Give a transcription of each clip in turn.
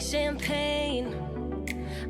drink champagne.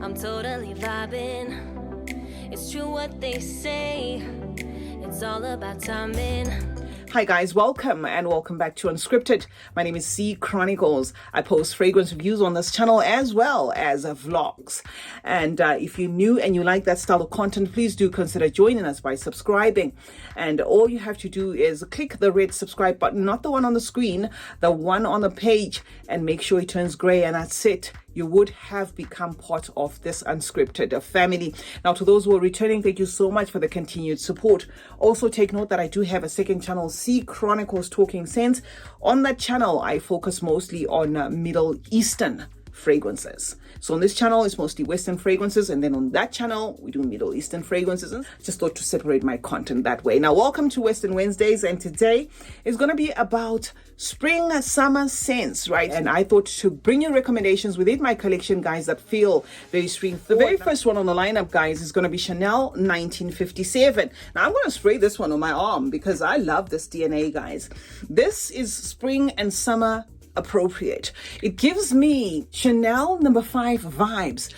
I'm totally vibing. It's true what they say. It's all about timing. Hi guys, welcome back to Unscripted. My name is C Chronicles. I post fragrance reviews on this channel as well as vlogs. And if you're new and you like that style of content, please do consider joining us by subscribing. And all you have to do is click the red subscribe button, not the one on the screen, the one on the page, and make sure it turns gray, and that's it. You would have become part of this Unscripted family. Now, to those who are returning, thank you so much for the continued support. Also, take note that I do have a second channel, C Chronicles Talking Sense. On that channel, I focus mostly on Middle Eastern fragrances. So on this channel, it's mostly Western fragrances, and then on that channel, we do Middle Eastern fragrances. And just thought to separate my content that way. Now, welcome to Western Wednesdays, and today is going to be about spring, summer scents, right? And I thought to bring you recommendations within my collection, guys, that feel very spring forward. The very first one on the lineup, guys, is going to be Chanel 1957. Now, I'm going to spray this one on my arm because I love this DNA, guys. This is spring and summer appropriate. It gives me Chanel No. 5 vibes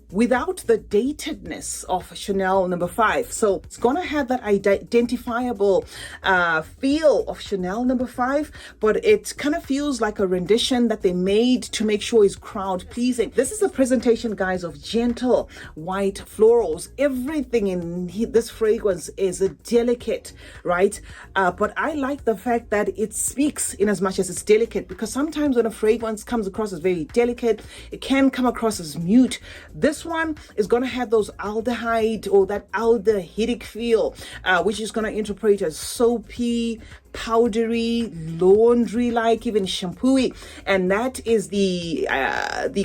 without the datedness of Chanel No. 5. So it's gonna have that identifiable feel of Chanel No. 5, but it kind of feels like a rendition that they made to make sure it's crowd pleasing. This is a presentation, guys, of gentle white florals. Everything in this fragrance is delicate, right? But I like the fact that it speaks in as much as it's delicate, because sometimes when a fragrance comes across as very delicate, it can come across as mute. This one is going to have those aldehyde or that aldehydic feel, which is going to interpret as soapy, powdery, laundry-like, even shampooy, and that is the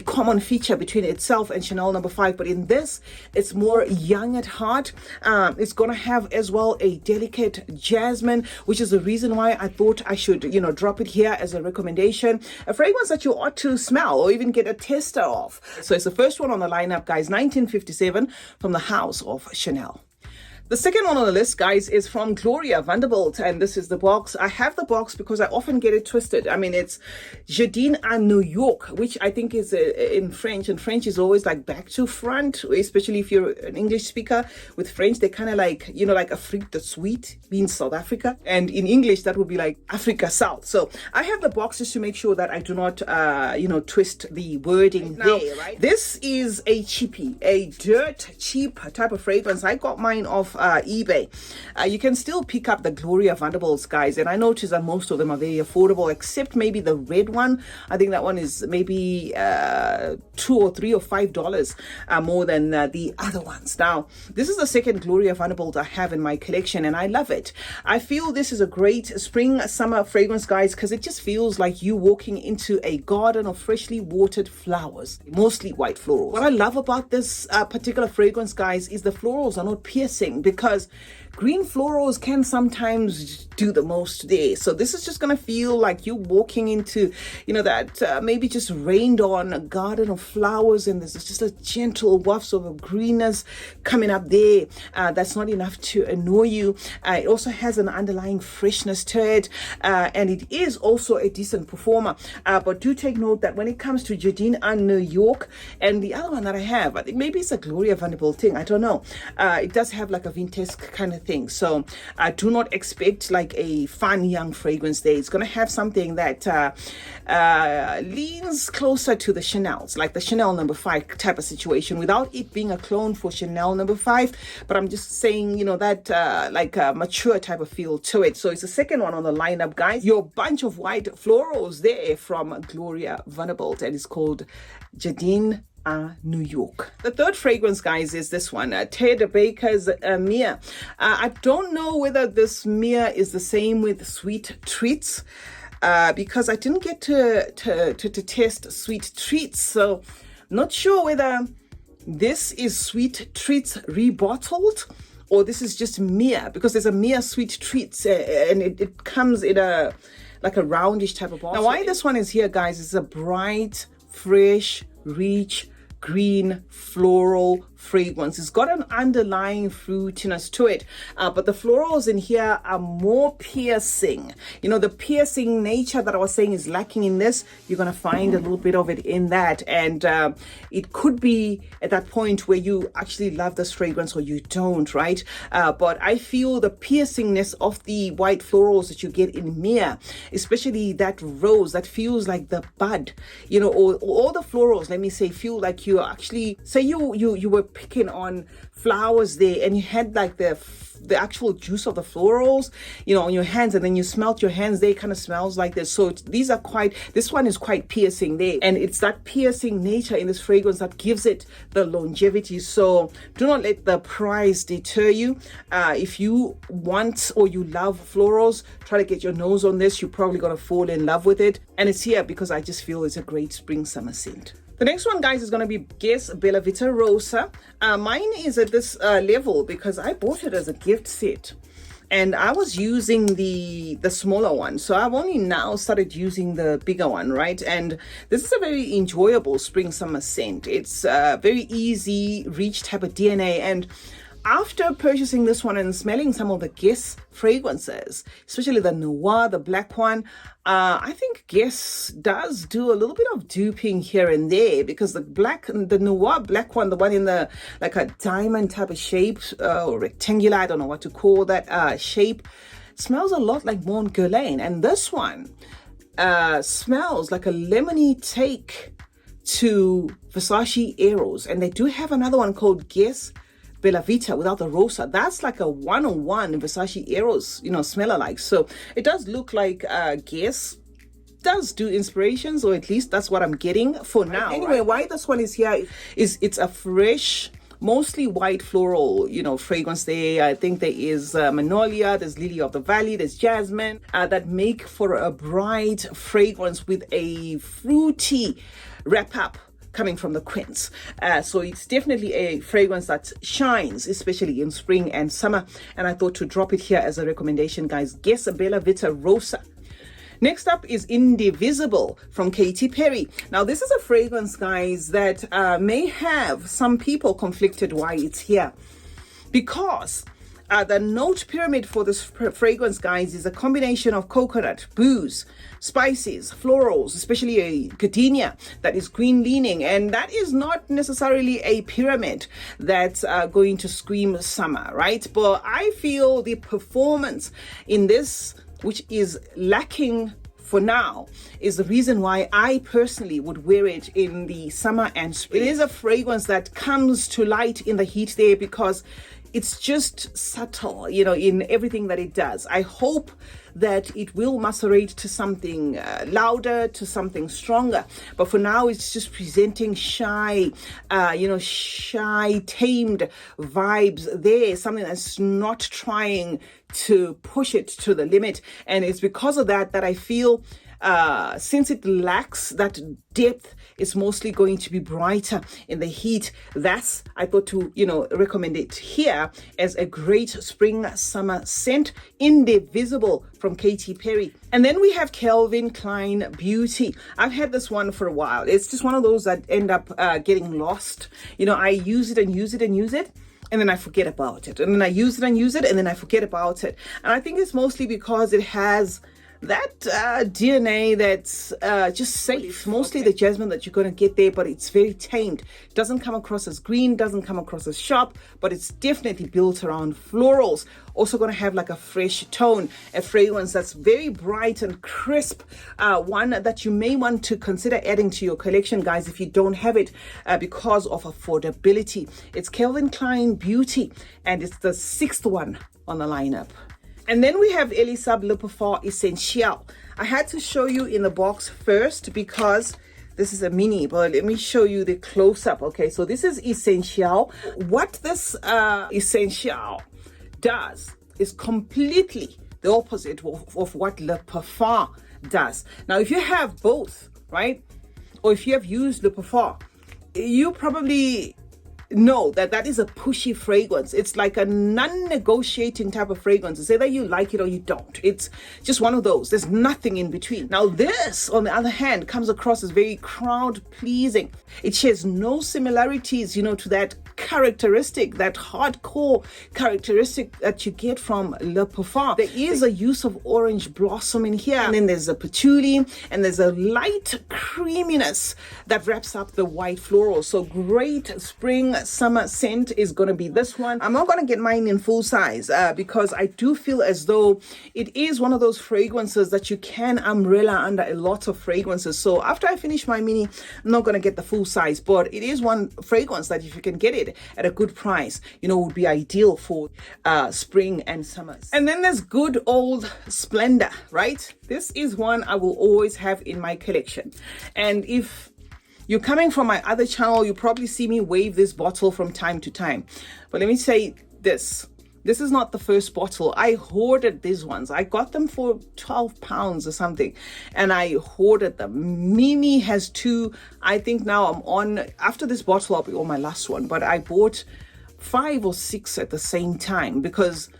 common feature between itself and Chanel No. 5. But in this, it's more young at heart. It's going to have as well a delicate jasmine, which is the reason why I thought I should, drop it here as a recommendation, a fragrance that you ought to smell or even get a tester of. So it's the first one on the lineup, guys, 1957 from the house of Chanel. The second one on the list, guys, is from Gloria Vanderbilt, and this is the box. I have the box because I often get it twisted. I mean, it's Jardin à New York, which I think is in French, and French is always like back to front, especially if you're an English speaker. With French, they kind of like, like Afrique the Sweet means South Africa, and in English, that would be like Africa South. So I have the box just to make sure that I do not, twist the wording there, right? This is a cheapie, a dirt cheap type of fragrance. I got mine off eBay. You can still pick up the Gloria Vanderbilts, guys, and I noticed that most of them are very affordable, except maybe the red one. I think that one is maybe $2 or $3 or $5 more than the other ones. Now, this is the second Gloria Vanderbilt I have in my collection, and I love it. I feel this is a great spring summer fragrance, guys, because it just feels like you walking into a garden of freshly watered flowers, mostly white florals. What I love about this particular fragrance, guys, is the florals are not piercing, because green florals can sometimes do the most there. So this is just going to feel like you walking into, that maybe just rained on a garden of flowers, and there's just a gentle wafts of greenness coming up there. That's not enough to annoy you. It also has an underlying freshness to it, and it is also a decent performer. But do take note that when it comes to Jardin à New York and the other one that I have, I think maybe it's a Gloria Vanderbilt thing, I don't know. It does have like a vintage kind of thing. So I do not expect like a fun young fragrance there. It's going to have something that leans closer to the Chanel's, like the Chanel No. 5 type of situation, without it being a clone for Chanel No. 5. But I'm just saying, that like a mature type of feel to it. So it's the second one on the lineup, guys. Your bunch of white florals there from Gloria Vanderbilt, and it's called Jardin New York. The third fragrance, guys, is this one, Ted Baker's Mia. I don't know whether this Mia is the same with Sweet Treats, because I didn't get to test Sweet Treats, so not sure whether this is Sweet Treats rebottled or this is just Mia, because there's a Mia Sweet Treats, and it comes in a like a roundish type of bottle. Now, why this one is here, guys, is a bright, fresh, rich, green, floral fragrance. It's got an underlying fruitiness to it, but the florals in here are more piercing. You know, the piercing nature that I was saying is lacking in this. You're going to find a little bit of it in that, and it could be at that point where you actually love this fragrance or you don't, right? But I feel the piercingness of the white florals that you get in Mia, especially that rose that feels like the bud, you know, or all the florals, let me say, feel like you actually, say you were picking on flowers there and you had like the actual juice of the florals, you know, on your hands, and then you smelt your hands there. It kind of smells like this. So these are this one is quite piercing there, and it's that piercing nature in this fragrance that gives it the longevity. So do not let the price deter you. If you want or you love florals, try to get your nose on this. You're probably going to fall in love with it, and it's here because I just feel it's a great spring summer scent. The next one, guys, is going to be Guess Bella Vita Rosa. Mine is at this level because I bought it as a gift set, and I was using the smaller one. So I've only now started using the bigger one, right? And this is a very enjoyable spring summer scent. It's very easy reach type of DNA. And after purchasing this one and smelling some of the Guess fragrances, especially the Noir, the black one, I think Guess does do a little bit of duping here and there, because the Noir black one, the one in the like a diamond type of shape, or rectangular, I don't know what to call that shape, smells a lot like Guerlain. And this one smells like a lemony take to Versace Eros. And they do have another one called Guess Bella Vita without the Rosa. That's like a one-on-one Versace Eros, you know, smell alike. So it does look like Guess does do inspirations, or at least that's what I'm getting for now. Anyway, right? Why this one is here is it's a fresh, mostly white floral, you know, fragrance there. I think there is magnolia, there's lily of the valley, there's jasmine, that make for a bright fragrance with a fruity wrap up coming from the quince. So it's definitely a fragrance that shines, especially in spring and summer. And I thought to drop it here as a recommendation, guys. Guess Bella Vita Rosa. Next up is Indivisible from Katy Perry. Now, this is a fragrance, guys, that may have some people conflicted why it's here. Because the note pyramid for this fragrance, guys, is a combination of coconut, booze, spices, florals, especially a gardenia that is green leaning. And that is not necessarily a pyramid that's going to scream summer, right? But I feel the performance in this, which is lacking for now, is the reason why I personally would wear it in the summer and spring. It is a fragrance that comes to light in the heat there because it's just subtle, you know, in everything that it does. I hope that it will macerate to something louder, to something stronger. But for now, it's just presenting shy, shy, tamed vibes there. Something that's not trying to push it to the limit. And it's because of that I feel since it lacks that depth, it's mostly going to be brighter in the heat. That's, I thought to, recommend it here as a great spring summer scent. Indivisible from Katy Perry. And then we have Kelvin Klein Beauty. I've had this one for a while. It's just one of those that end up getting lost. I use it and use it and use it, and then I forget about it. And then I use it and use it, and then I forget about it. And I think it's mostly because it has that DNA that's just safe. Mostly the jasmine that you're going to get there, but it's very tamed. It doesn't come across as green, doesn't come across as sharp, but it's definitely built around florals. Also going to have like a fresh tone, a fragrance that's very bright and crisp. One that you may want to consider adding to your collection, guys, if you don't have it because of affordability. It's Kelvin Klein Beauty, and it's the 6th one on the lineup. And then we have Elie Saab Le Parfum Essential. I had to show you in the box first because this is a mini, but let me show you the close-up. Okay, so this is Essential. What this Essential does is completely the opposite of what Le Parfum does. Now, if you have both, right, or if you have used Le Parfum, you probably know that is a pushy fragrance. It's like a non-negotiating type of fragrance. It's either you like it or you don't. It's just one of those. There's nothing in between. Now this, on the other hand, comes across as very crowd pleasing. It shares no similarities, to that characteristic, that hardcore characteristic that you get from Le Parfum. There is a use of orange blossom in here, and then there's a patchouli, and there's a light creaminess that wraps up the white floral. So great spring summer scent is going to be this one. I'm not going to get mine in full size because I do feel as though it is one of those fragrances that you can umbrella under a lot of fragrances. So after I finish my mini, I'm not going to get the full size, but it is one fragrance that if you can get it at a good price, you know, would be ideal for spring and summers. And then there's good old Splendor, right? This is one I will always have in my collection. And if you're coming from my other channel, you probably see me wave this bottle from time to time. But let me say this. This is not the first bottle. I hoarded these ones. I got them for £12 or something, and I hoarded them. Mimi has two. I think now I'm on, after this bottle, I'll be on my last one. But I bought 5 or 6 at the same time because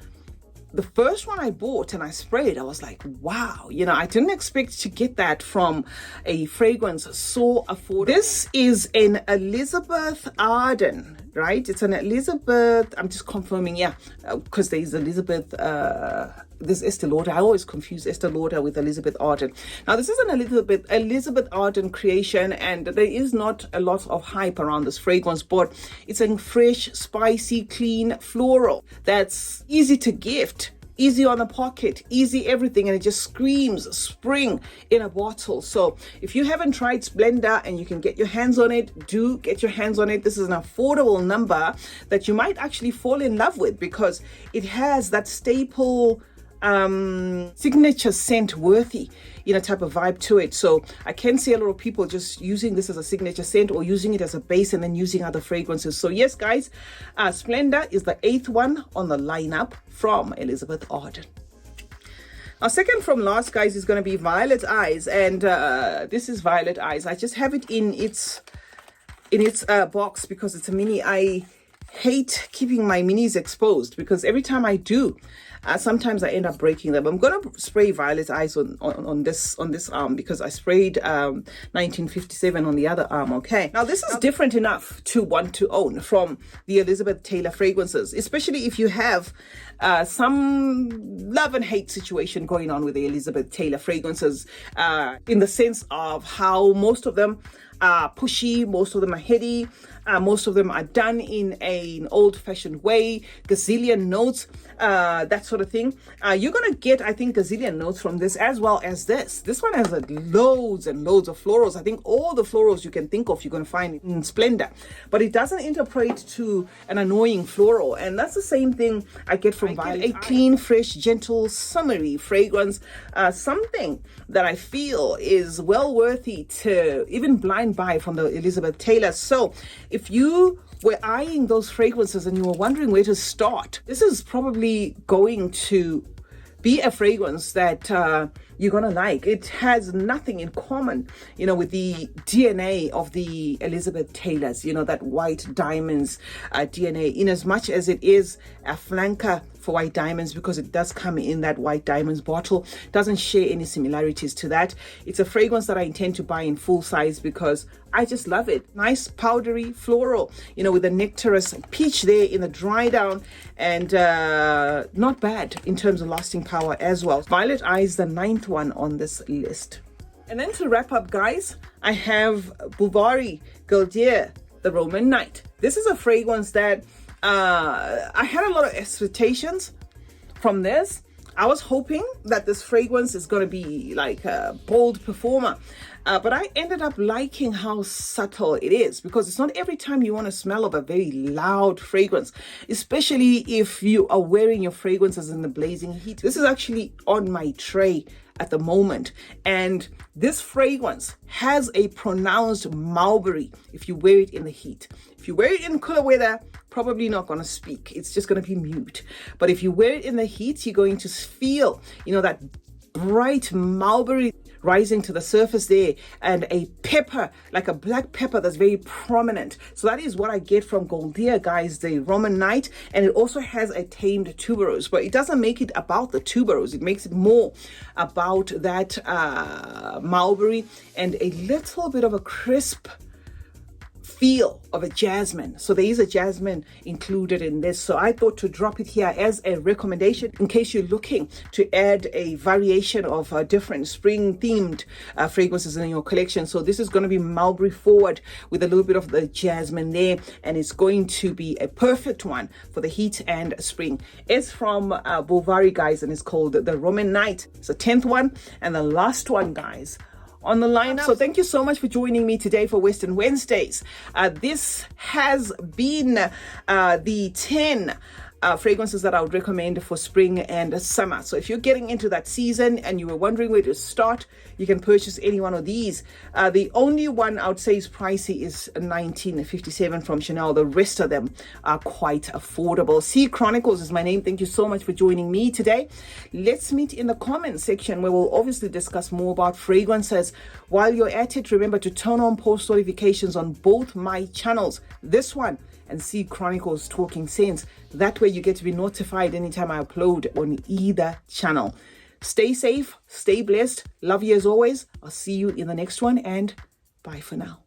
the first one I bought and I sprayed, I was like, wow, you know, I didn't expect to get that from a fragrance so affordable. This is an Elizabeth Arden, right? It's an Elizabeth, I'm just confirming, yeah, because there's Elizabeth, this Estee Lauder. I always confuse Estee Lauder with Elizabeth Arden. Now, this is an Elizabeth Arden creation, and there is not a lot of hype around this fragrance, but it's a fresh, spicy, clean floral that's easy to gift, easy on the pocket, easy everything, and it just screams spring in a bottle. So if you haven't tried Splendor and you can get your hands on it, do get your hands on it. This is an affordable number that you might actually fall in love with because it has that staple signature scent worthy, you know, type of vibe to it. So I can see a lot of people just using this as a signature scent or using it as a base and then using other fragrances. So yes, guys, Splendor is the 8th one on the lineup from Elizabeth Arden. Our second from last, guys, is going to be Violet Eyes, and this is Violet Eyes. I just have it in its box because it's a mini. I hate keeping my minis exposed because every time I do, sometimes I end up breaking them. I'm gonna spray Violet Eyes on this arm because I sprayed 1957 on the other arm. Okay, now this is different enough to want to own from the Elizabeth Taylor fragrances, especially if you have some love and hate situation going on with the Elizabeth Taylor fragrances, in the sense of how most of them are pushy, most of them are heady, most of them are done in an old-fashioned way, gazillion notes, that sort of thing. You're gonna get, I think, gazillion notes from this as well as this. This one has loads and loads of florals. I think all the florals you can think of, you're gonna find in Splendor, but it doesn't interpret to an annoying floral, and that's the same thing I get from Violet. A clean, fresh, gentle, summery fragrance, something that I feel is well worthy to even blind buy from the Elizabeth Taylor. So if you were eyeing those fragrances and you were wondering where to start, this is probably going to be a fragrance that you're gonna like. It has nothing in common, you know, with the DNA of the Elizabeth Taylors, you know, that white diamonds DNA, in as much as it is a flanker for white diamonds, because it does come in that white diamonds bottle. Doesn't share any similarities to that. It's a fragrance that I intend to buy in full size because I just love it. Nice powdery floral, you know, with a nectarous peach there in the dry down, and not bad in terms of lasting power as well. Violet Eyes, the 9th one on this list. And then to wrap up, guys, I have Bouvari Guerlain, the Roman Night. This is a fragrance that I had a lot of expectations from this. I was hoping that this fragrance is going to be like a bold performer, but I ended up liking how subtle it is, because it's not every time you want to smell of a very loud fragrance, especially if you are wearing your fragrances in the blazing heat. This is actually on my tray at the moment, and this fragrance has a pronounced mulberry if you wear it in the heat. If you wear it in cooler weather, probably not going to speak. It's just going to be mute. But if you wear it in the heat, you're going to feel, you know, that bright mulberry rising to the surface there, and a pepper, like a black pepper, that's very prominent. So that is what I get from Guerlain, guys, the Roman Night. And it also has a tamed tuberose, but it doesn't make it about the tuberose. It makes it more about that mulberry and a little bit of a crisp feel of a jasmine. So there is a jasmine included in this. So I thought to drop it here as a recommendation in case you're looking to add a variation of different spring themed fragrances in your collection. So this is going to be mulberry forward with a little bit of the jasmine there, and it's going to be a perfect one for the heat and spring. It's from Bovary, guys, and it's called the Roman Night. It's the 10th one and the last one, guys, on the lineup. So thank you so much for joining me today for Western Wednesdays. This has been the 10 fragrances that I would recommend for spring and summer. So if you're getting into that season and you were wondering where to start, you can purchase any one of these. The only one I would say is pricey is $19.57 from Chanel. The rest of them are quite affordable. C Chronicles is my name. Thank you so much for joining me today. Let's meet in the comments section where we'll obviously discuss more about fragrances. While you're at it, remember to turn on post notifications on both my channels, this one and C Chronicles Talking Sense. That way you get to be notified anytime I upload on either channel. Stay safe, stay blessed. Love you as always. I'll see you in the next one, and bye for now.